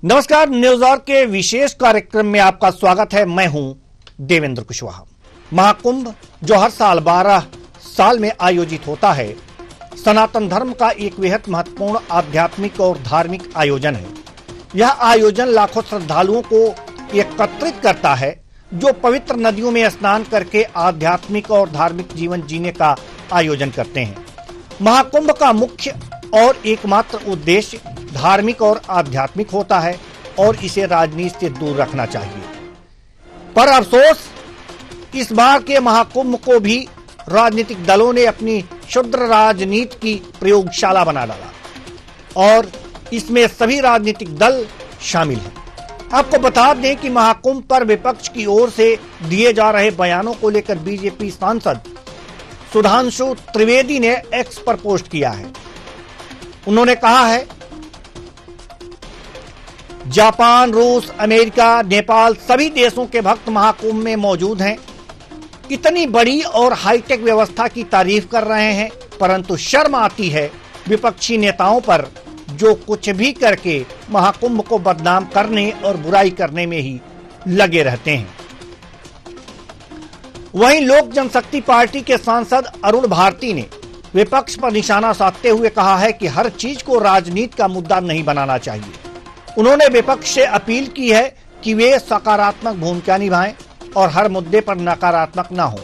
नमस्कार, news or के विशेष कार्यक्रम में आपका स्वागत है। मैं हूं देवेंद्र कुशवाहा। महाकुंभ जो हर साल 12 साल में आयोजित होता है, सनातन धर्म का एक बेहद महत्वपूर्ण आध्यात्मिक और धार्मिक आयोजन है। यह आयोजन लाखों श्रद्धालुओं को एकत्रित करता है जो पवित्र नदियों में स्नान करके आध्यात्मिक और धार्मिक जीवन जीने का आयोजन करते हैं। महाकुंभ का मुख्य और एकमात्र उद्देश्य धार्मिक और आध्यात्मिक होता है और इसे राजनीति से दूर रखना चाहिए। पर अफसोस, इस बार के महाकुंभ को भी राजनीतिक दलों ने अपनी क्षुद्र राजनीति की प्रयोगशाला बना डाला और इसमें सभी राजनीतिक दल शामिल हैं। आपको बता दें कि महाकुंभ पर विपक्ष की ओर से दिए जा रहे बयानों को लेकर बीजेपी सांसद सुधांशु त्रिवेदी ने एक्स पर पोस्ट किया है। उन्होंने कहा है, जापान, रूस, अमेरिका, नेपाल सभी देशों के भक्त महाकुंभ में मौजूद हैं। इतनी बड़ी और हाईटेक व्यवस्था की तारीफ कर रहे हैं, परंतु शर्म आती है विपक्षी नेताओं पर जो कुछ भी करके महाकुंभ को बदनाम करने और बुराई करने में ही लगे रहते हैं। वहीं लोक जनशक्ति पार्टी के सांसद अरुण भारती ने विपक्ष पर निशाना साधते हुए कहा है कि हर चीज को राजनीति का मुद्दा नहीं बनाना चाहिए। उन्होंने विपक्ष से अपील की है कि वे सकारात्मक भूमिका निभाएं और हर मुद्दे पर नकारात्मक न हो।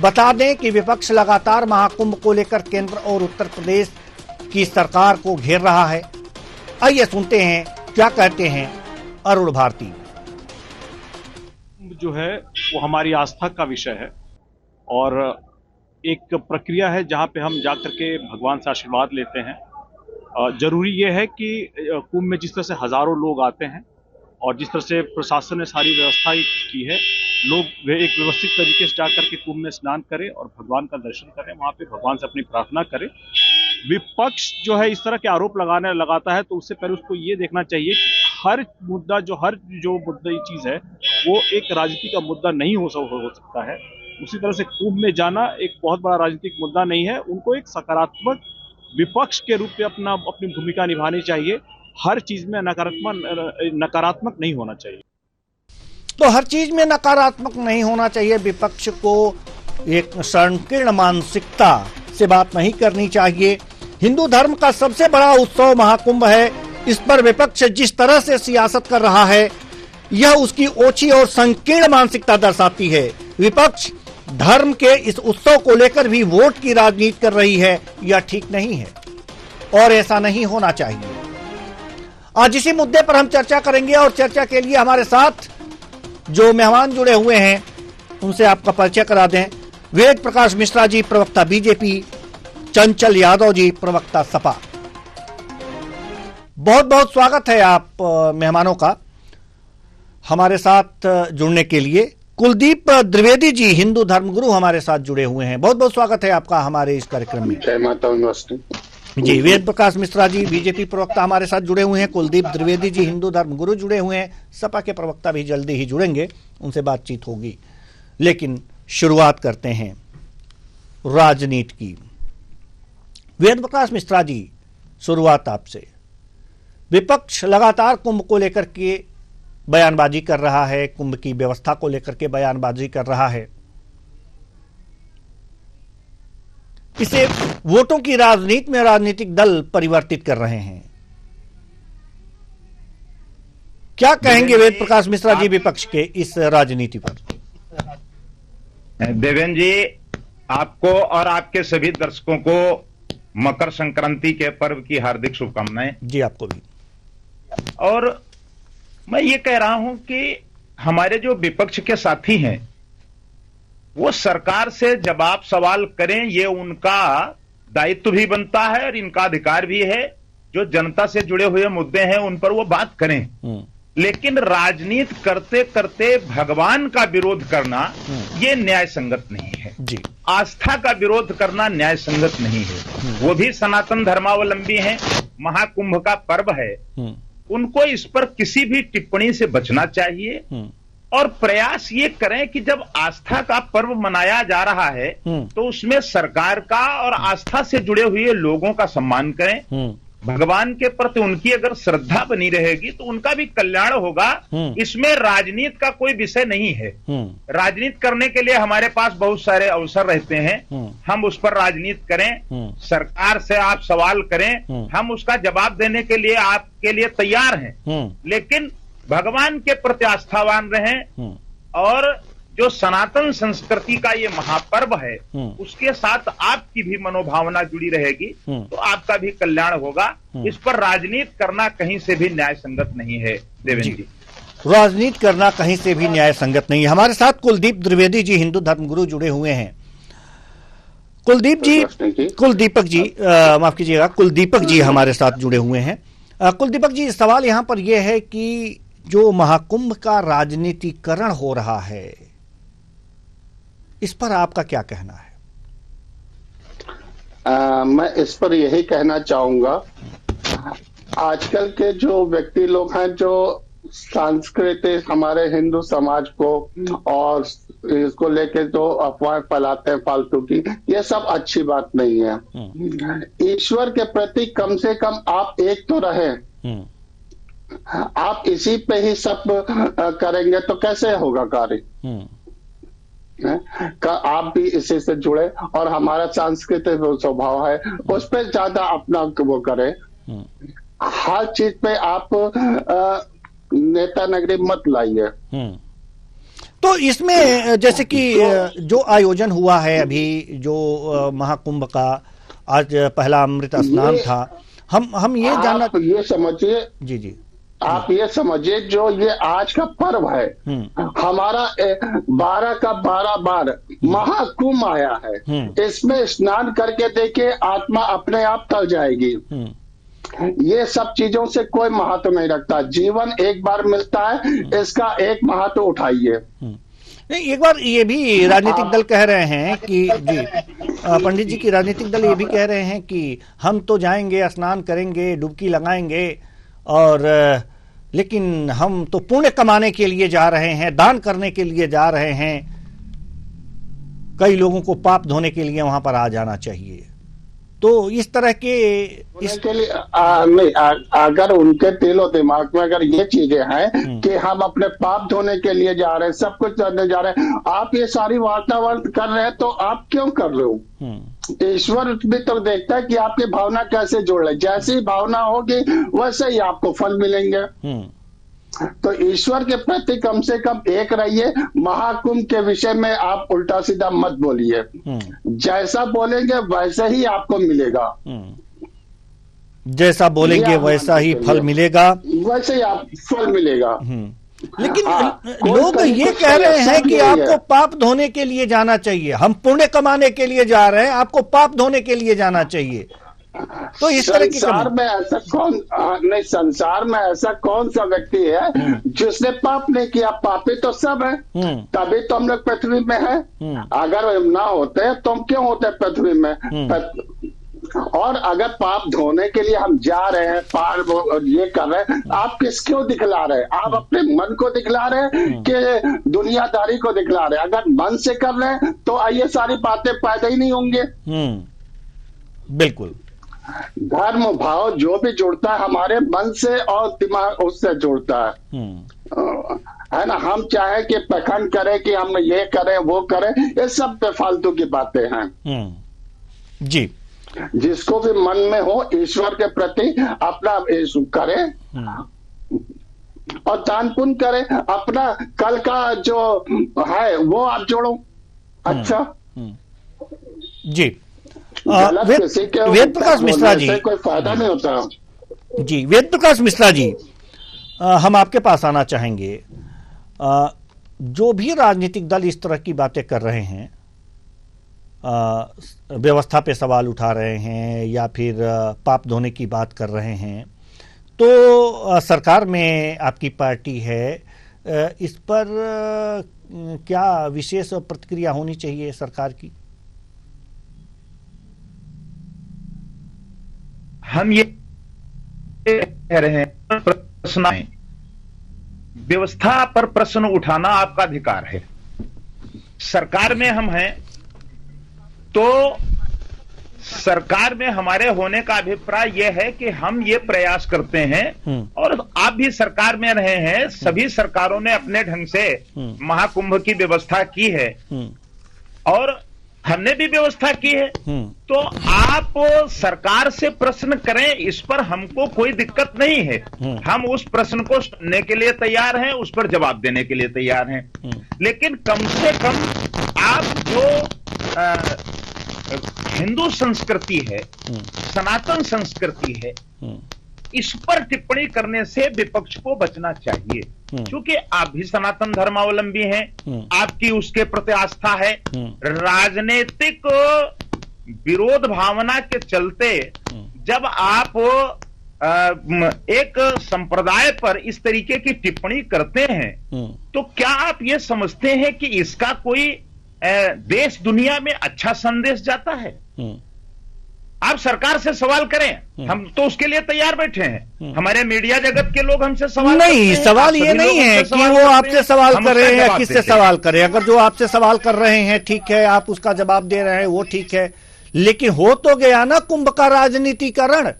बता दें कि विपक्ष लगातार महाकुंभ को लेकर केंद्र और उत्तर प्रदेश की सरकार को घेर रहा है। आइए सुनते हैं क्या कहते हैं अरुण भारती। जो है वो हमारी आस्था का विषय है और एक प्रक्रिया है जहाँ पे हम जाकर के भगवान से आशीर्वाद लेते हैं। जरूरी ये है कि कुंभ में जिस तरह से हजारों लोग आते हैं और जिस तरह से प्रशासन ने सारी व्यवस्था की है, लोग एक व्यवस्थित तरीके से जाकर के कुंभ में स्नान करें और भगवान का दर्शन करें, वहाँ पे भगवान से अपनी प्रार्थना करें। विपक्ष जो है इस तरह के आरोप लगाता है तो उससे पहले उसको ये देखना चाहिए कि हर जो मुद्दा चीज है वो एक राजनीति का मुद्दा नहीं हो सकता है। उसी तरह से कुंभ में जाना एक बहुत बड़ा राजनीतिक मुद्दा नहीं है। उनको एक सकारात्मक विपक्ष के रूप में अपनी भूमिका निभानी चाहिए। हर चीज में नकारात्मक नहीं होना चाहिए। तो हर चीज में नकारात्मक नहीं होना चाहिए। विपक्ष को एक संकीर्ण मानसिकता से बात नहीं करनी चाहिए। हिंदू धर्म का सबसे बड़ा उत्सव महाकुंभ है। इस पर विपक्ष जिस तरह से सियासत कर रहा है, यह उसकी ओछी और संकीर्ण मानसिकता दर्शाती है। विपक्ष धर्म के इस उत्सव को लेकर भी वोट की राजनीति कर रही है, यह ठीक नहीं है और ऐसा नहीं होना चाहिए। आज इसी मुद्दे पर हम चर्चा करेंगे और चर्चा के लिए हमारे साथ जो मेहमान जुड़े हुए हैं उनसे आपका परिचय करा दें। वेद प्रकाश मिश्रा जी, प्रवक्ता बीजेपी, चंचल यादव जी, प्रवक्ता सपा। बहुत बहुत स्वागत है आप मेहमानों का हमारे साथ जुड़ने के लिए। कुलदीप द्विवेदी जी, हिंदू धर्मगुरु, हमारे साथ जुड़े हुए हैं। बहुत बहुत स्वागत है आपका हमारे इस कार्यक्रम में। जय माता नमस्ते जी। वेद प्रकाश मिश्रा जी, बीजेपी प्रवक्ता, हमारे साथ जुड़े हुए हैं। कुलदीप द्विवेदी जी, हिंदू धर्मगुरु, जुड़े हुए हैं। सपा के प्रवक्ता भी जल्दी ही जुड़ेंगे, उनसे बातचीत होगी। लेकिन शुरुआत करते हैं राजनीति की। वेद प्रकाश मिश्रा जी, शुरुआत आपसे। विपक्ष लगातार कुंभ को लेकर के बयानबाजी कर रहा है, कुंभ की व्यवस्था को लेकर के बयानबाजी कर रहा है। इसे वोटों की राजनीति में राजनीतिक दल परिवर्तित कर रहे हैं। क्या कहेंगे वेद प्रकाश मिश्रा जी विपक्ष के इस राजनीति पर? देवेंद्र जी, आपको और आपके सभी दर्शकों को मकर संक्रांति के पर्व की हार्दिक शुभकामनाएं। जी, आपको भी। और मैं ये कह रहा हूं कि हमारे जो विपक्ष के साथी हैं वो सरकार से जवाब सवाल करें, ये उनका दायित्व भी बनता है और इनका अधिकार भी है। जो जनता से जुड़े हुए मुद्दे हैं उन पर वो बात करें, लेकिन राजनीति करते करते भगवान का विरोध करना ये न्याय संगत नहीं है जी। आस्था का विरोध करना न्याय संगत नहीं है। वो भी सनातन धर्मावलंबी हैं, महाकुंभ का पर्व है, उनको इस पर किसी भी टिप्पणी से बचना चाहिए और प्रयास ये करें कि जब आस्था का पर्व मनाया जा रहा है तो उसमें सरकार का और आस्था से जुड़े हुए लोगों का सम्मान करें। भगवान के प्रति उनकी अगर श्रद्धा बनी रहेगी तो उनका भी कल्याण होगा। इसमें राजनीति का कोई विषय नहीं है। राजनीति करने के लिए हमारे पास बहुत सारे अवसर रहते हैं, हम उस पर राजनीति करें, सरकार से आप सवाल करें, हम उसका जवाब देने के लिए आपके लिए तैयार हैं। लेकिन भगवान के प्रति आस्थावान रहें और जो सनातन संस्कृति का ये महापर्व है उसके साथ आपकी भी मनोभावना जुड़ी रहेगी तो आपका भी कल्याण होगा। इस पर राजनीति करना कहीं से भी न्याय संगत नहीं है देवेंद्र जी। राजनीति करना कहीं से भी न्याय संगत नहीं है। हमारे साथ कुलदीप द्विवेदी जी हिंदू धर्मगुरु जुड़े हुए हैं। कुलदीपक जी माफ कीजिएगा, कुलदीपक जी हमारे साथ जुड़े हुए हैं। कुलदीपक जी, सवाल यहाँ पर यह है कि जो महाकुंभ का राजनीतिकरण हो रहा है इस पर आपका क्या कहना है? मैं इस पर यही कहना चाहूंगा, आजकल के जो व्यक्ति लोग हैं जो सांस्कृतिक हमारे हिंदू समाज को और इसको लेके जो अफवाह फैलाते हैं फालतू की, ये सब अच्छी बात नहीं है। ईश्वर के प्रति कम से कम आप एक तो रहें। आप इसी पे ही सब करेंगे तो कैसे होगा कार्य? का आप भी इसी से जुड़े और हमारा सांस्कृतिक स्वभाव है उस पर ज्यादा अपना वो करें। हर चीज पे आप नेता नगरी मत लाइए। तो इसमें जैसे कि जो आयोजन हुआ है अभी जो महाकुंभ का आज पहला अमृत स्नान था, हम ये जानना, ये समझिए जी आप ये समझिए जो ये आज का पर्व है हमारा 12 का 12 बार महाकुंभ आया है। इसमें स्नान करके देखिए आत्मा अपने आप तर जाएगी। ये सब चीजों से कोई महत्व नहीं रखता। जीवन एक बार मिलता है, इसका एक महत्व उठाइए। नहीं, एक बार ये भी राजनीतिक दल कह रहे हैं कि जी पंडित जी की राजनीतिक दल ये भी कह रहे हैं कि हम तो जाएंगे, स्नान करेंगे, डुबकी लगाएंगे और लेकिन हम तो पुण्य कमाने के लिए जा रहे हैं, दान करने के लिए जा रहे हैं, कई लोगों को पाप धोने के लिए वहां पर आ जाना चाहिए। तो इस तरह के के लिए नहीं, अगर उनके दिलो दिमाग में अगर ये चीजें हैं कि हम अपने पाप धोने के लिए जा रहे हैं, सब कुछ करने जा रहे हैं, आप ये सारी वार्तावार्ता कर रहे हैं तो आप क्यों कर रहे हो? ईश्वर भी तो देखता है कि आपकी भावना कैसे जोड़ रहे। जैसी भावना होगी वैसे ही आपको फल मिलेंगे। तो ईश्वर के प्रति कम से कम एक रहिए। महाकुंभ के विषय में आप उल्टा सीधा मत बोलिए। जैसा बोलेंगे वैसे ही आपको मिलेगा। जैसा बोलेंगे वैसा ही फल मिलेगा, वैसे ही आप फल मिलेगा। लेकिन लोग ये कह रहे हैं कि आपको पाप धोने के लिए जाना चाहिए, हम पुण्य कमाने के लिए जा रहे हैं, आपको पाप धोने के लिए जाना चाहिए। तो इस तरह की संसार में ऐसा कौन नहीं, संसार में ऐसा कौन सा व्यक्ति है जिसने पाप नहीं किया? पापी तो सब है, तभी तो हम लोग पृथ्वी में है। अगर ना होते तो हम क्यों होते पृथ्वी में? और अगर पाप धोने के लिए हम जा रहे हैं, ये कर रहे हैं, आप क्यों दिखला रहे हैं? आप अपने मन को दिखला रहे हैं कि दुनियादारी को दिखला रहे हैं? अगर मन से कर रहे हैं तो ये सारी बातें पैदा ही नहीं होंगे। बिल्कुल। धर्म भाव जो भी जुड़ता है हमारे मन से और दिमाग उससे जुड़ता है ना। हम चाहे कि पखंड करें कि हम ये करें वो करें, ये सब बेफालतू की बातें हैं। जी, जिसको भी मन में हो ईश्वर के प्रति अपना करे और दान पुण्य करे। अपना कल का जो है वो आप जोड़ो। अच्छा जी, वेद प्रकाश मिश्रा जी, कोई फायदा नहीं होता। जी, वेद प्रकाश मिश्रा जी, हम आपके पास आना चाहेंगे। जो भी राजनीतिक दल इस तरह की बातें कर रहे हैं, व्यवस्था पे सवाल उठा रहे हैं या फिर पाप धोने की बात कर रहे हैं, तो सरकार में आपकी पार्टी है, इस पर क्या विशेष प्रतिक्रिया होनी चाहिए सरकार की? हम ये कह रहे हैं प्रश्न, व्यवस्था पर प्रश्न उठाना आपका अधिकार है। सरकार में हम हैं तो सरकार में हमारे होने का अभिप्राय यह है कि हम ये प्रयास करते हैं, और आप भी सरकार में रहे हैं, सभी सरकारों ने अपने ढंग से महाकुंभ की व्यवस्था की है और हमने भी व्यवस्था की है। तो आप सरकार से प्रश्न करें, इस पर हमको कोई दिक्कत नहीं है। हम उस प्रश्न को सुनने के लिए तैयार हैं, उस पर जवाब देने के लिए तैयार हैं। लेकिन कम से कम आप जो हिंदू संस्कृति है, सनातन संस्कृति है, इस पर टिप्पणी करने से विपक्ष को बचना चाहिए, क्योंकि आप भी सनातन धर्मावलंबी हैं, आपकी उसके प्रति आस्था है। राजनीतिक विरोध भावना के चलते जब आप एक संप्रदाय पर इस तरीके की टिप्पणी करते हैं, तो क्या आप ये समझते हैं कि इसका कोई देश दुनिया में अच्छा संदेश जाता है? आप सरकार से सवाल करें, हम तो उसके लिए तैयार बैठे हैं। हमारे मीडिया जगत के लोग हमसे सवाल नहीं, सवाल ये नहीं है कि वो आपसे सवाल कर रहे हैं या किससे सवाल करें। अगर जो आपसे सवाल कर रहे हैं ठीक है, आप उसका जवाब दे रहे हैं, वो ठीक है, लेकिन हो तो गया ना कुंभ का राजनीतिकरण।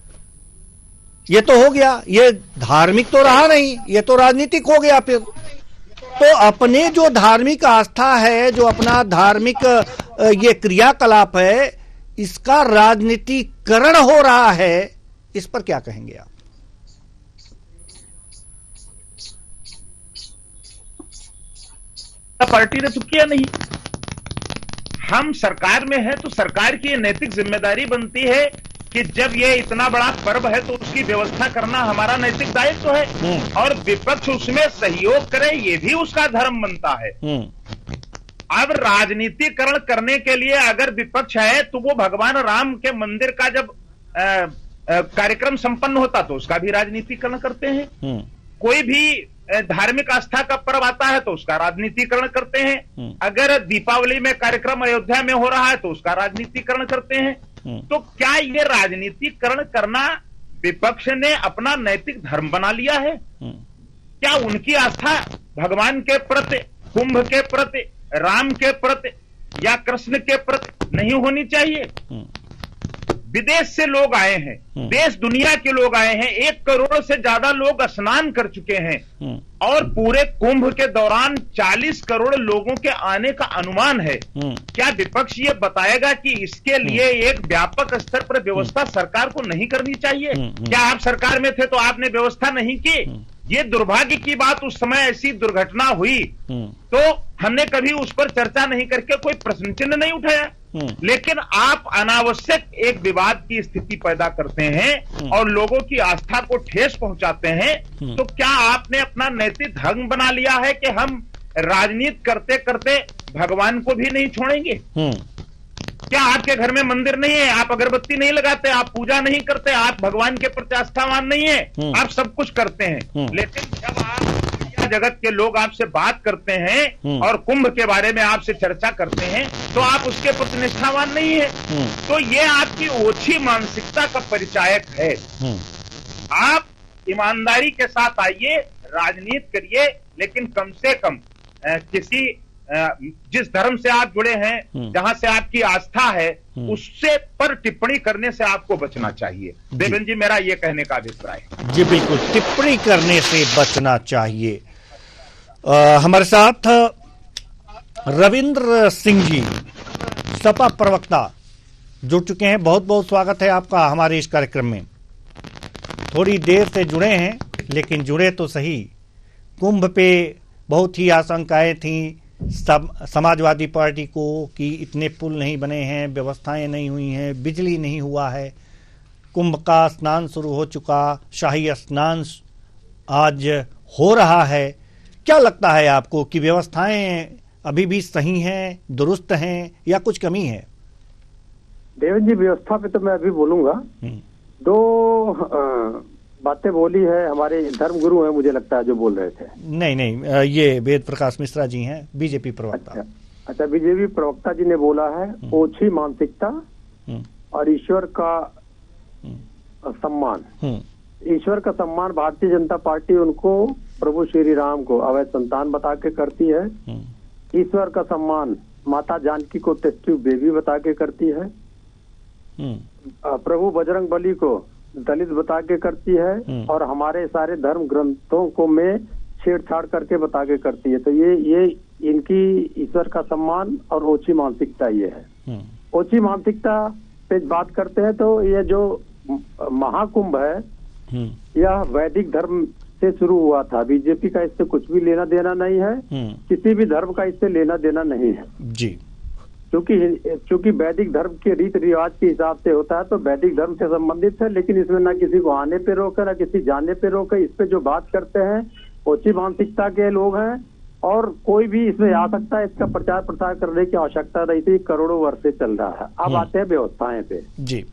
ये तो हो गया, ये धार्मिक तो रहा नहीं, ये तो राजनीतिक हो गया। फिर तो अपने जो धार्मिक आस्था है, जो अपना धार्मिक ये क्रियाकलाप है, इसका राजनीतिकरण हो रहा है, इस पर क्या कहेंगे आप? पार्टी ने तो किया नहीं। हम सरकार में है तो सरकार की नैतिक जिम्मेदारी बनती है कि जब ये इतना बड़ा पर्व है तो उसकी व्यवस्था करना हमारा नैतिक दायित्व है, और विपक्ष उसमें सहयोग करे, ये भी उसका धर्म बनता है। अब राजनीतिकरण करने के लिए अगर विपक्ष है तो वो भगवान राम के मंदिर का जब कार्यक्रम संपन्न होता तो उसका भी राजनीतिकरण करते हैं। कोई भी धार्मिक आस्था का पर्व आता है तो उसका राजनीतिकरण करते हैं। अगर दीपावली में कार्यक्रम अयोध्या में हो रहा है तो उसका राजनीतिकरण करते हैं। तो क्या ये राजनीतिकरण करना विपक्ष ने अपना नैतिक धर्म बना लिया है? क्या उनकी आस्था भगवान के प्रति, कुंभ के प्रति, राम के प्रति या कृष्ण के प्रति नहीं होनी चाहिए? विदेश से लोग आए हैं, देश दुनिया के लोग आए हैं, 1 करोड़ से ज्यादा लोग स्नान कर चुके हैं, और पूरे कुंभ के दौरान 40 करोड़ लोगों के आने का अनुमान है। क्या विपक्ष ये बताएगा कि इसके लिए एक व्यापक स्तर पर व्यवस्था सरकार को नहीं करनी चाहिए? क्या आप सरकार में थे तो आपने व्यवस्था नहीं की? ये दुर्भाग्य की बात, उस समय ऐसी दुर्घटना हुई तो हमने कभी उस पर चर्चा नहीं करके कोई प्रश्न चिन्ह नहीं उठाया। लेकिन आप अनावश्यक एक विवाद की स्थिति पैदा करते हैं और लोगों की आस्था को ठेस पहुंचाते हैं। तो क्या आपने अपना नैतिक धर्म बना लिया है कि हम राजनीति करते करते भगवान को भी नहीं छोड़ेंगे? क्या आपके घर में मंदिर नहीं है, आप अगरबत्ती नहीं लगाते, आप पूजा नहीं करते, आप भगवान के प्रति आस्थावान नहीं है? आप सब कुछ करते हैं, लेकिन जब आप जगत के लोग आपसे बात करते हैं और कुंभ के बारे में आपसे चर्चा करते हैं तो आप उसके प्रति निष्ठावान नहीं है। तो ये आपकी ओछी मानसिकता का परिचायक है। आप ईमानदारी के साथ आइए, राजनीति करिए, लेकिन कम से कम किसी जिस धर्म से आप जुड़े हैं, जहां से आपकी आस्था है, उससे पर टिप्पणी करने से आपको बचना चाहिए। देवेंद्र जी, मेरा ये कहने का अभिप्राय है। जी बिल्कुल, टिप्पणी करने से बचना चाहिए। हमारे साथ रविंद्र सिंह जी, सपा प्रवक्ता, जुड़ चुके हैं। बहुत बहुत स्वागत है आपका हमारे इस कार्यक्रम में। थोड़ी देर से जुड़े हैं, लेकिन जुड़े तो सही। कुंभ पे बहुत ही आशंकाएं थी समाजवादी पार्टी को कि इतने पुल नहीं बने हैं, व्यवस्थाएं नहीं हुई हैं, बिजली नहीं हुआ है। कुंभ का स्नान शुरू हो चुका, शाही स्नान आज हो रहा है। क्या लगता है आपको कि व्यवस्थाएं अभी भी सही हैं, दुरुस्त हैं, या कुछ कमी है? देवेंद्र जी, व्यवस्था पे तो मैं अभी बोलूंगा। 2 बातें बोली है, हमारे धर्मगुरु हैं मुझे लगता है जो बोल रहे थे। नहीं, ये वेद प्रकाश मिश्रा जी हैं, बीजेपी प्रवक्ता। अच्छा, बीजेपी प्रवक्ता जी ने बोला है ओछी मानसिकता और ईश्वर का सम्मान। ईश्वर का सम्मान भारतीय जनता पार्टी उनको प्रभु श्री राम को अवैध संतान बता के करती है। ईश्वर का सम्मान माता जानकी को टेस्ट ट्यूब बेबी बता के करती है। प्रभु बजरंग बली को दलित बता के करती है और हमारे सारे धर्म ग्रंथों को में छेड़छाड़ करके बता के करती है। तो ये इनकी ईश्वर का सम्मान और ओछी मानसिकता ये है। ओछी मानसिकता पे बात करते हैं तो ये जो महाकुंभ है यह वैदिक धर्म से शुरू हुआ था। बीजेपी का इससे कुछ भी लेना देना नहीं है, किसी भी धर्म का इससे लेना देना नहीं है जी। क्योंकि वैदिक धर्म के रीति रिवाज के हिसाब से होता है तो वैदिक धर्म से संबंधित है, लेकिन इसमें ना किसी को आने पे रोके ना किसी जाने पे रोके। इस पे जो बात करते हैं ओछी मानसिकता के लोग हैं और कोई भी इसमें आ सकता है। इसका प्रचार प्रसार करने की आवश्यकता नहीं थी, करोड़ों वर्ष से चल रहा है। अब आते हैं व्यवस्थाएं पे जी।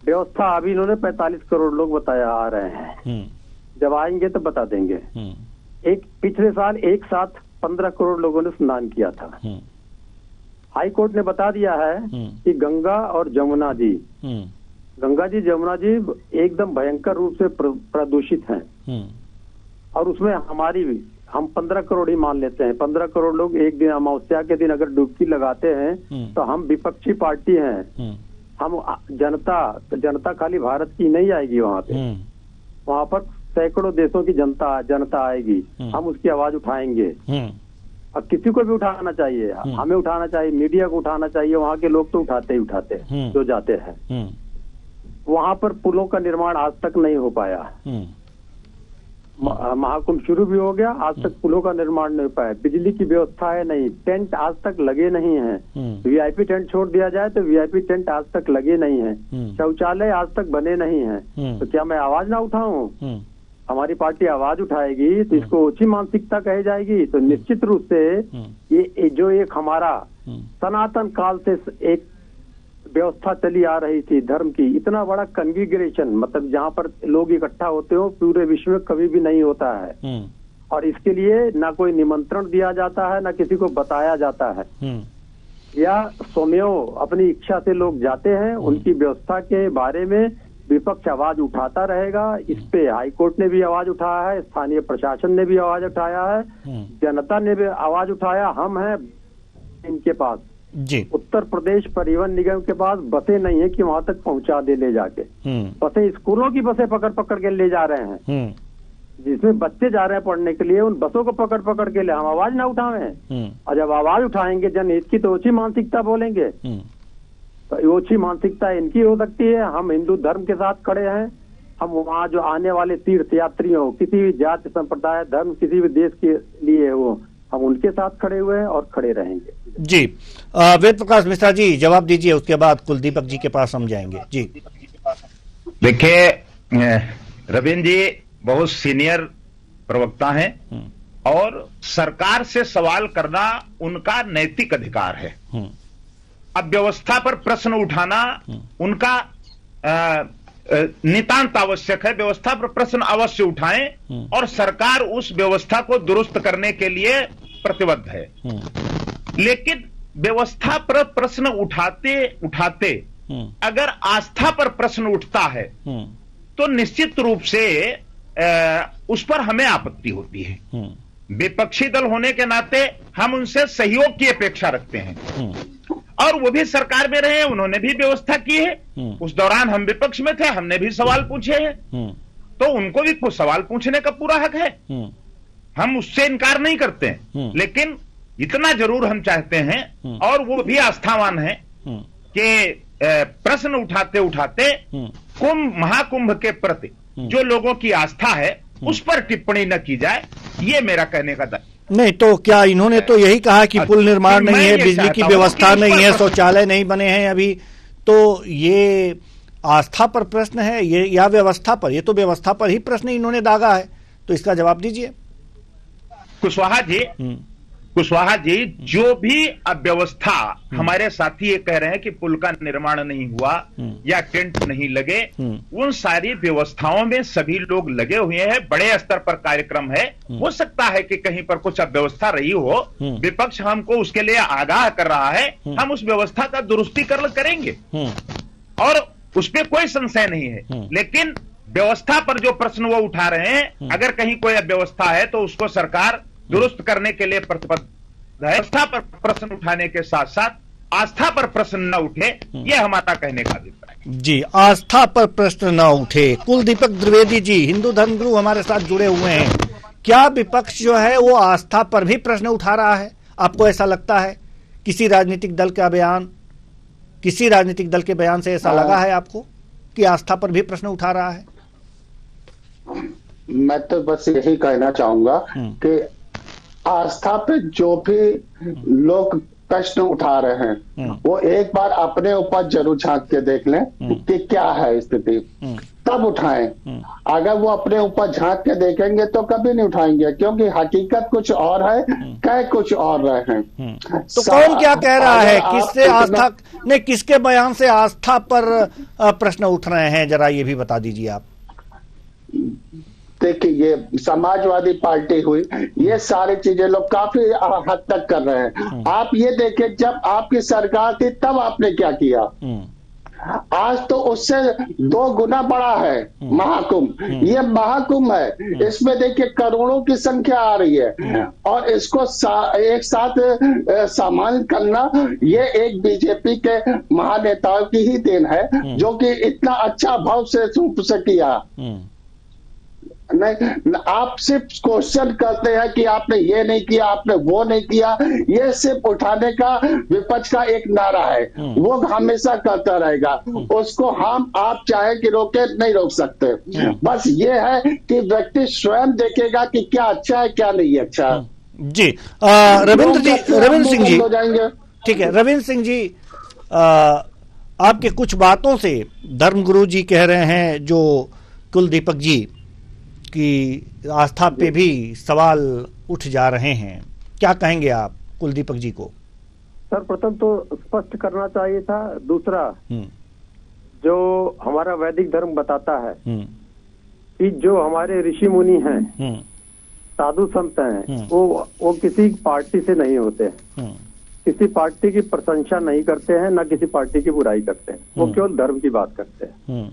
व्यवस्था अभी इन्होंने 45 करोड़ लोग बताया आ रहे हैं, जब आएंगे तो बता देंगे। एक पिछले साल एक साथ 15 करोड़ लोगों ने स्नान किया था। हाई कोर्ट ने बता दिया है कि गंगा और जमुना जी, गंगा जी जमुना जी एकदम भयंकर रूप से प्रदूषित हैं और उसमें हमारी भी हम 15 करोड़ ही मान लेते हैं। 15 करोड़ लोग एक दिन अमावस्या के दिन अगर डुबकी लगाते हैं तो हम विपक्षी पार्टी हैं। हम जनता खाली भारत की नहीं आएगी वहाँ पर सैकड़ों देशों की जनता आएगी। हम उसकी आवाज उठाएंगे। अब किसी को भी उठाना चाहिए, हमें उठाना चाहिए, मीडिया को उठाना चाहिए। वहाँ के लोग तो उठाते ही उठाते हैं जो जाते हैं। वहाँ पर पुलों का निर्माण आज तक नहीं हो पाया। महाकुंभ शुरू भी हो गया, आज तक पुलों का निर्माण नहीं हो पाया। बिजली की व्यवस्था है नहीं, टेंट आज तक लगे नहीं हैं। वीआईपी टेंट छोड़ दिया जाए तो वीआईपी टेंट आज तक लगे नहीं हैं। शौचालय आज तक बने नहीं हैं। तो क्या मैं आवाज ना उठाऊं? हमारी पार्टी आवाज उठाएगी तो इसको ओछी मानसिकता कही जाएगी। तो निश्चित रूप से ये जो एक हमारा सनातन काल से एक व्यवस्था चली आ रही थी धर्म की, इतना बड़ा कन्फिगरेशन, मतलब जहाँ पर लोग इकट्ठा होते हो पूरे विश्व में कभी भी नहीं होता है। और इसके लिए ना कोई निमंत्रण दिया जाता है, ना किसी को बताया जाता है, या स्वयं अपनी इच्छा से लोग जाते हैं। उनकी व्यवस्था के बारे में विपक्ष आवाज उठाता रहेगा। इस पे हाई कोर्ट ने भी आवाज उठाया है, स्थानीय प्रशासन ने भी आवाज उठाया है, जनता ने भी आवाज उठाया। हम हैं इनके पास जी। उत्तर प्रदेश परिवहन निगम के पास बसें नहीं है कि वहां तक पहुंचा दे ले जाके। बसें स्कूलों की बसें पकड़ के ले जा रहे हैं, जिसमें बच्चे जा रहे हैं पढ़ने के लिए। उन बसों को पकड़ के ले हम आवाज ना उठावें। और जब आवाज उठाएंगे जनहित की तो ओछी मानसिकता बोलेंगे। तो ओछी मानसिकता इनकी हो सकती है। हम हिंदू धर्म के साथ खड़े हैं। हम वहाँ जो आने वाले तीर्थ यात्रियों, किसी भी जाति संप्रदाय धर्म किसी भी देश के लिए हो, हम उनके साथ खड़े हुए हैं और खड़े रहेंगे जी। वेद प्रकाश मिश्रा जी जवाब दीजिए, उसके बाद कुलदीपक जी के पास हम जाएंगे जी। देखिए रविंद्र जी बहुत सीनियर प्रवक्ता हैं और सरकार से सवाल करना उनका नैतिक अधिकार है। अब व्यवस्था पर प्रश्न उठाना उनका नितांत आवश्यक है। व्यवस्था पर प्रश्न अवश्य उठाएं और सरकार उस व्यवस्था को दुरुस्त करने के लिए प्रतिबद्ध है। लेकिन व्यवस्था पर प्रश्न उठाते उठाते अगर आस्था पर प्रश्न उठता है तो निश्चित रूप से उस पर हमें आपत्ति होती है। विपक्षी दल होने के नाते हम उनसे सहयोग की अपेक्षा रखते हैं और वो भी सरकार में रहे, उन्होंने भी व्यवस्था की है। उस दौरान हम विपक्ष में थे, हमने भी सवाल पूछे हैं, तो उनको भी सवाल पूछने का पूरा हक है। हम उससे इनकार नहीं करते हैं, लेकिन इतना जरूर हम चाहते हैं और वो भी आस्थावान है कि प्रश्न उठाते उठाते महाकुंभ के प्रति जो लोगों की आस्था है उस पर टिप्पणी न की जाए, ये मेरा कहने का नहीं। तो क्या इन्होंने तो यही कहा कि पुल निर्माण नहीं है, बिजली की व्यवस्था नहीं है, शौचालय नहीं बने हैं अभी, तो ये आस्था पर प्रश्न है ये या व्यवस्था पर? ये तो व्यवस्था पर ही प्रश्न इन्होंने दागा है, तो इसका जवाब दीजिए। कुशवाहा जी जो भी अव्यवस्था हमारे साथी ये कह रहे हैं कि पुल का निर्माण नहीं हुआ या टेंट नहीं लगे, उन सारी व्यवस्थाओं में सभी लोग लगे हुए हैं, बड़े स्तर पर कार्यक्रम है। हो सकता है कि कहीं पर कुछ अव्यवस्था रही हो, विपक्ष हमको उसके लिए आगाह कर रहा है, हम उस व्यवस्था का दुरुस्तीकरण करेंगे और उसमें कोई संशय नहीं है। लेकिन व्यवस्था पर जो प्रश्न वो उठा रहे हैं, अगर कहीं कोई अव्यवस्था है तो उसको सरकार दुरुस्त करने के लिए प्रतिबद्ध है। व्यवस्था पर प्रश्न उठाने के साथ साथ आस्था पर प्रश्न न उठे, यह हमारा कहने का अभिप्राय है। जी, आस्था पर प्रश्न न उठे। कुलदीपक द्विवेदी जी, हिंदू धर्मगुरु हमारे साथ जुड़े हुए हैं। क्या विपक्ष जो है वो आस्था पर भी प्रश्न उठा रहा है? आपको ऐसा लगता है? किसी राजनीतिक दल का बयान, किसी राजनीतिक दल के बयान से ऐसा लगा है आपको कि आस्था पर भी प्रश्न उठा रहा है? मैं तो बस यही कहना चाहूंगा कि आस्था पे जो भी लोग प्रश्न उठा रहे हैं वो एक बार अपने ऊपर जरूर झांक के देख लें कि क्या है स्थिति, तब उठाएं। अगर वो अपने ऊपर झांक के देखेंगे तो कभी नहीं उठाएंगे, क्योंकि हकीकत कुछ और है, कह कुछ और रहे हैं। तो कौन क्या कह रहा है? किससे आस्था ने, किसके बयान से आस्था पर प्रश्न उठ रहे हैं, जरा ये भी बता दीजिए आप। देखिए, ये समाजवादी पार्टी हुई, ये सारी चीजें लोग काफी हद तक कर रहे हैं। आप ये देखें, जब आपकी सरकार थी तब आपने क्या किया। आज तो उससे 2 गुना बड़ा है महाकुंभ। ये महाकुंभ है, इसमें देखिए करोड़ों की संख्या आ रही है, और इसको एक साथ सामान्य करना ये एक बीजेपी के महानेताओं की ही देन है, जो कि इतना अच्छा भाव से किया। नहीं, आप सिर्फ क्वेश्चन करते हैं कि आपने ये नहीं किया, आपने वो नहीं किया। ये सिर्फ उठाने का विपक्ष का एक नारा है, वो हमेशा करता रहेगा। उसको आप चाहे कि रोके, नहीं रोक सकते। बस ये है कि व्यक्ति स्वयं देखेगा कि क्या अच्छा है, क्या नहीं अच्छा। जी, रविंद्र सिंह जी, हो जाएंगे। ठीक है, रविंद्र सिंह जी, आपके कुछ बातों से धर्मगुरु जी कह रहे हैं, जो कुलदीपक जी, कि आस्था पे भी सवाल उठ जा रहे हैं। क्या कहेंगे आप कुलदीपक जी को? सर, प्रथम तो स्पष्ट करना चाहिए था। दूसरा, जो हमारा वैदिक धर्म बताता है कि जो हमारे ऋषि मुनि हैं, साधु संत हैं, वो किसी पार्टी से नहीं होते हैं, किसी पार्टी की प्रशंसा नहीं करते हैं, ना किसी पार्टी की बुराई करते हैं, वो केवल धर्म की बात करते हैं।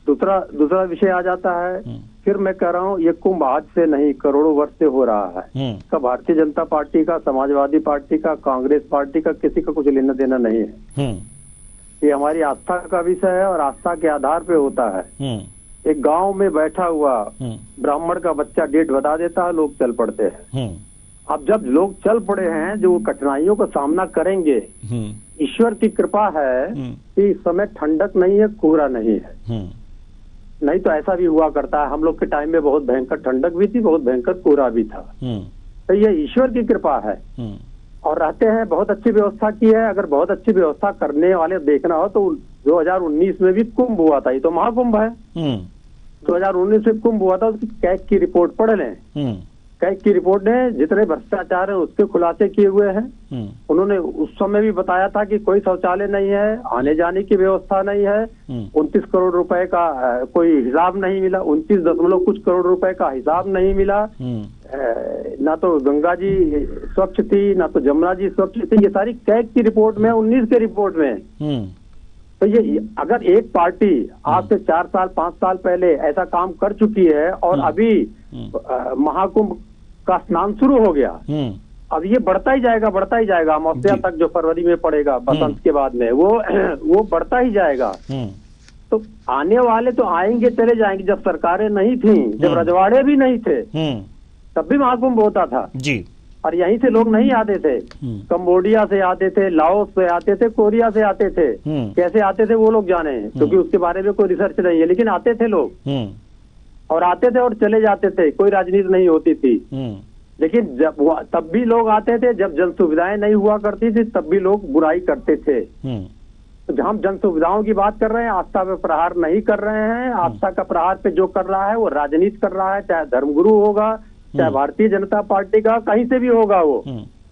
दूसरा विषय आ जाता है, फिर मैं कह रहा हूँ, ये कुंभ आज से नहीं, करोड़ों वर्ष से हो रहा है। का भारतीय जनता पार्टी का, समाजवादी पार्टी का, कांग्रेस पार्टी का, किसी का कुछ लेना देना नहीं है। ये हमारी आस्था का विषय है, और आस्था के आधार पे होता है। एक गांव में बैठा हुआ ब्राह्मण का बच्चा डेट बता देता है, लोग चल पड़ते हैं। अब जब लोग चल पड़े हैं, जो कठिनाइयों का सामना करेंगे, ईश्वर की कृपा है कि इस समय ठंडक नहीं है, कोहरा नहीं है। नहीं तो ऐसा भी हुआ करता है, हम लोग के टाइम में बहुत भयंकर ठंडक भी थी, बहुत भयंकर कोहरा भी था। तो ये ईश्वर की कृपा है। और रहते हैं, बहुत अच्छी व्यवस्था की है। अगर बहुत अच्छी व्यवस्था करने वाले देखना हो तो 2019 में भी कुंभ हुआ था, ये तो महाकुंभ है। 2019 में कुंभ हुआ था, उसकी कैग की रिपोर्ट पढ़ लें। कैग की रिपोर्ट ने जितने भ्रष्टाचार है उसके खुलासे किए हुए हैं। उन्होंने उस समय भी बताया था कि कोई शौचालय नहीं है, आने जाने की व्यवस्था नहीं है, 29 करोड़ रुपए का कोई हिसाब नहीं मिला, 29 कुछ करोड़ रुपए का हिसाब नहीं मिला। ना तो गंगा जी स्वच्छ थी, ना तो जमुना जी स्वच्छ थी। ये सारी कैग की रिपोर्ट में, 19 के रिपोर्ट में। तो ये अगर एक पार्टी आज से 4 साल 5 साल पहले ऐसा काम कर चुकी है, और अभी महाकुंभ का स्नान शुरू हो गया, अब ये बढ़ता ही जाएगा, बढ़ता ही जाएगा। अमावस्या तक जो फरवरी में पड़ेगा, बसंत के बाद में, वो बढ़ता ही जाएगा। तो आने वाले तो आएंगे, चले जाएंगे। जब सरकारें नहीं थी, जब रजवाड़े भी नहीं थे, तब भी महाकुंभ होता था जी। और यहीं से लोग नहीं आते थे, कंबोडिया से आते थे, लाओस से आते थे, कोरिया से आते थे। कैसे आते थे वो लोग जाने, क्योंकि उसके बारे में कोई रिसर्च नहीं है, लेकिन आते थे लोग, और आते थे और चले जाते थे। कोई राजनीति नहीं होती थी, लेकिन तब भी लोग आते थे। जब जन सुविधाएं नहीं हुआ करती थी, तब भी लोग बुराई करते थे। तो हम जन सुविधाओं की बात कर रहे हैं, आस्था पे प्रहार नहीं कर रहे हैं। आस्था का प्रहार पे जो कर रहा है वो राजनीति कर रहा है, चाहे धर्मगुरु होगा, चाहे भारतीय जनता पार्टी का, कहीं से भी होगा। वो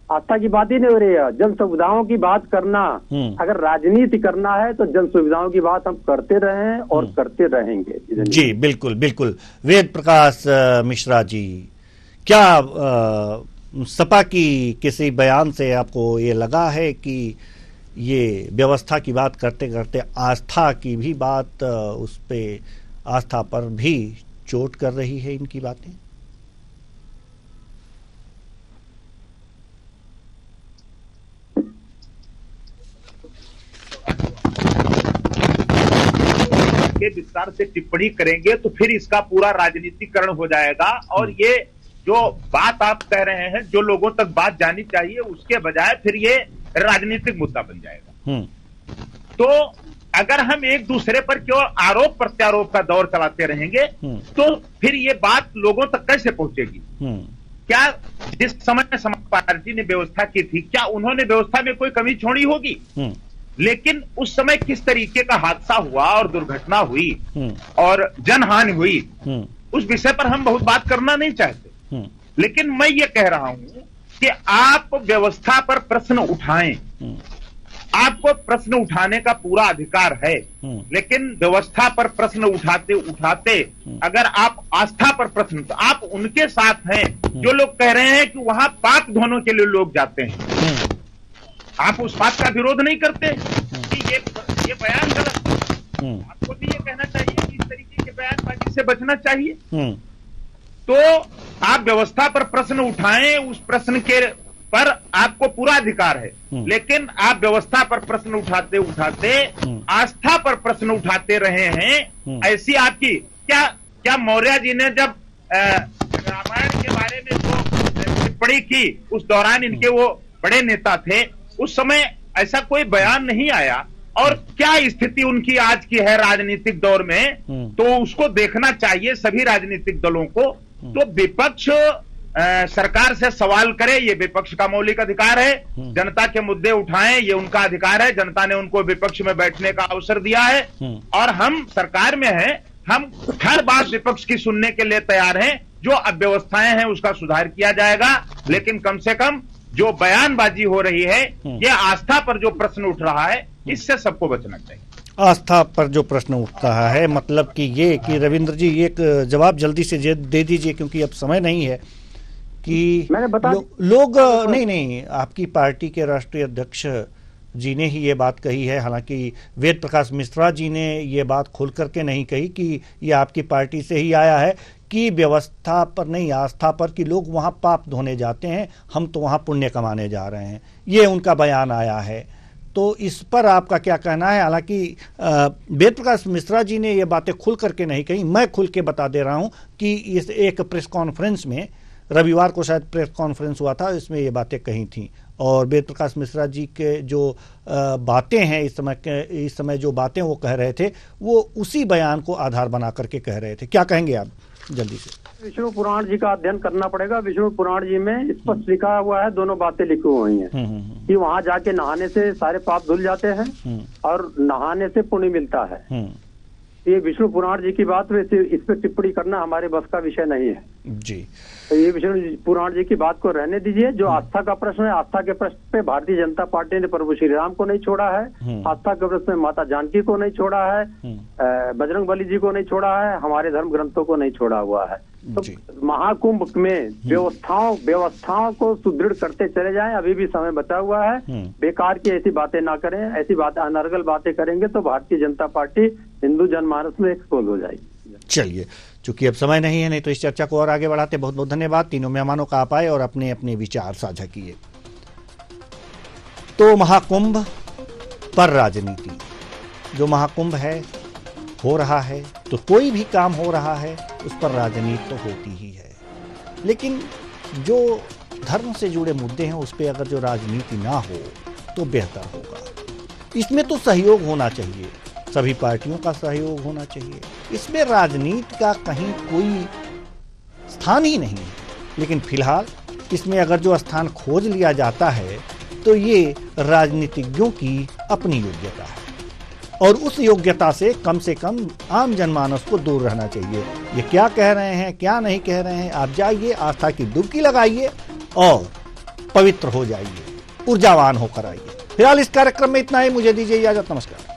आस्था की बात ही नहीं हो रही है। जन सुविधाओं की बात करना, अगर राजनीति करना है तो जन सुविधाओं की बात हम करते रहे और करते रहेंगे। जी बिल्कुल बिल्कुल। वेद प्रकाश मिश्रा जी, क्या सपा की किसी बयान से आपको ये लगा है कि ये व्यवस्था की बात करते करते आस्था की भी बात, उस पे आस्था पर भी चोट कर रही है इनकी बातें? करके विस्तार से टिप्पणी करेंगे तो फिर इसका पूरा राजनीतिकरण हो जाएगा, और ये जो बात आप कह रहे हैं जो लोगों तक बात जानी चाहिए उसके बजाय फिर ये राजनीतिक मुद्दा बन जाएगा। तो अगर हम एक दूसरे पर क्यों आरोप प्रत्यारोप का दौर चलाते रहेंगे तो फिर ये बात लोगों तक कैसे पहुंचेगी? क्या जिस समय समाज पार्टी ने व्यवस्था की थी, क्या उन्होंने व्यवस्था में कोई कमी छोड़ी होगी? लेकिन उस समय किस तरीके का हादसा हुआ और दुर्घटना हुई और जनहानि हुई, उस विषय पर हम बहुत बात करना नहीं चाहते। लेकिन मैं ये कह रहा हूं कि आप व्यवस्था पर प्रश्न उठाएं, आपको प्रश्न उठाने का पूरा अधिकार है, लेकिन व्यवस्था पर प्रश्न उठाते उठाते अगर आप आस्था पर प्रश्न, तो आप उनके साथ हैं जो लोग कह रहे हैं कि वहां पाक धोने के लिए लोग जाते हैं। आप उस बात का विरोध नहीं करते कि ये बयान गलत है। आपको भी ये कहना चाहिए कि इस तरीके के बयानबाजी से बचना चाहिए। तो आप व्यवस्था पर प्रश्न उठाएं, उस प्रश्न के पर आपको पूरा अधिकार है, लेकिन आप व्यवस्था पर प्रश्न उठाते उठाते आस्था पर प्रश्न उठाते रहे हैं। ऐसी आपकी क्या मौर्य जी ने जब रामायण के बारे में जो टिप्पणी की उस दौरान इनके वो बड़े नेता थे, उस समय ऐसा कोई बयान नहीं आया। और क्या स्थिति उनकी आज की है राजनीतिक दौर में, तो उसको देखना चाहिए सभी राजनीतिक दलों को। तो विपक्ष सरकार से सवाल करे, ये विपक्ष का मौलिक अधिकार है। जनता के मुद्दे उठाएं, ये उनका अधिकार है। जनता ने उनको विपक्ष में बैठने का अवसर दिया है और हम सरकार में हैं, हम हर बात विपक्ष की सुनने के लिए तैयार हैं। जो अव्यवस्थाएं हैं उसका सुधार किया जाएगा, लेकिन कम से कम जो बयानबाजी हो रही है, ये आस्था पर जो प्रश्न उठ रहा है, इससे सबको बचना चाहिए। आस्था पर जो प्रश्न उठ रहा है, मतलब कि ये कि रविंद्र जी एक जवाब जल्दी से दे दीजिए, क्योंकि अब समय नहीं है कि लोग नहीं, आपकी पार्टी के राष्ट्रीय अध्यक्ष जी ने ही ये बात कही है। हालांकि वेद प्रकाश मिश्रा जी ने ये बात खुल करके नहीं कही कि ये आपकी पार्टी से ही आया है कि व्यवस्था पर नहीं, आस्था पर, कि लोग वहाँ पाप धोने जाते हैं, हम तो वहाँ पुण्य कमाने जा रहे हैं, ये उनका बयान आया है। तो इस पर आपका क्या कहना है? हालांकि वेद प्रकाश मिश्रा जी ने ये बातें खुल करके नहीं कही, मैं खुल के बता दे रहा हूँ कि इस एक प्रेस कॉन्फ्रेंस में, रविवार को शायद प्रेस कॉन्फ्रेंस हुआ था, इसमें ये बातें कही थी। और वेद प्रकाश मिश्रा जी के जो बातें हैं इस समय जो बातें वो कह रहे थे, वो उसी बयान को आधार बना करके कह रहे थे। क्या कहेंगे आप जल्दी से? विष्णु पुराण जी का अध्ययन करना पड़ेगा। विष्णु पुराण जी में स्पष्ट लिखा हुआ है, दोनों बातें लिखी हुई हैं कि वहां जाके नहाने से सारे पाप धुल जाते हैं और नहाने से पुण्य मिलता है। ये विष्णु पुराण जी की बात, वैसे इस पर टिप्पणी करना हमारे बस का विषय नहीं है जी। तो ये विष्णु पुराण जी की बात को रहने दीजिए। जो आस्था का प्रश्न है, आस्था के प्रश्न पे भारतीय जनता पार्टी ने प्रभु श्री राम को नहीं छोड़ा है, आस्था के प्रश्न में माता जानकी को नहीं छोड़ा है, बजरंग बली जी को नहीं छोड़ा है, हमारे धर्म ग्रंथों को नहीं छोड़ा हुआ है। तो महाकुंभ में व्यवस्थाओं को सुदृढ़ करते चले जाएं, अभी भी समय बचा हुआ है। बेकार की ऐसी बातें ना करें, ऐसी बातें अनर्गल बातें करेंगे तो भारतीय जनता पार्टी हिंदू जनमानस में एक्सपोज हो जाएगी। चलिए, चूंकि अब समय नहीं है, नहीं तो इस चर्चा को और आगे बढ़ाते। बहुत बहुत धन्यवाद तीनों मेहमानों का, आप आए और अपने अपने विचार साझा किए। तो महाकुंभ पर राजनीति, जो महाकुंभ है हो रहा है, तो कोई भी काम हो रहा है उस पर राजनीति तो होती ही है, लेकिन जो धर्म से जुड़े मुद्दे हैं उस पर अगर जो राजनीति ना हो तो बेहतर होगा। इसमें तो सहयोग होना चाहिए, सभी पार्टियों का सहयोग होना चाहिए, इसमें राजनीति का कहीं कोई स्थान ही नहीं है। लेकिन फिलहाल इसमें अगर जो स्थान खोज लिया जाता है तो ये राजनीतिज्ञों की अपनी योग्यता है, और उस योग्यता से कम आम जनमानस को दूर रहना चाहिए। ये क्या कह रहे हैं, क्या नहीं कह रहे हैं, आप जाइए, आस्था की डुबकी लगाइए और पवित्र हो जाइए, ऊर्जावान होकर आइए। फिलहाल इस कार्यक्रम में इतना ही, मुझे दीजिए इजाजत, नमस्कार।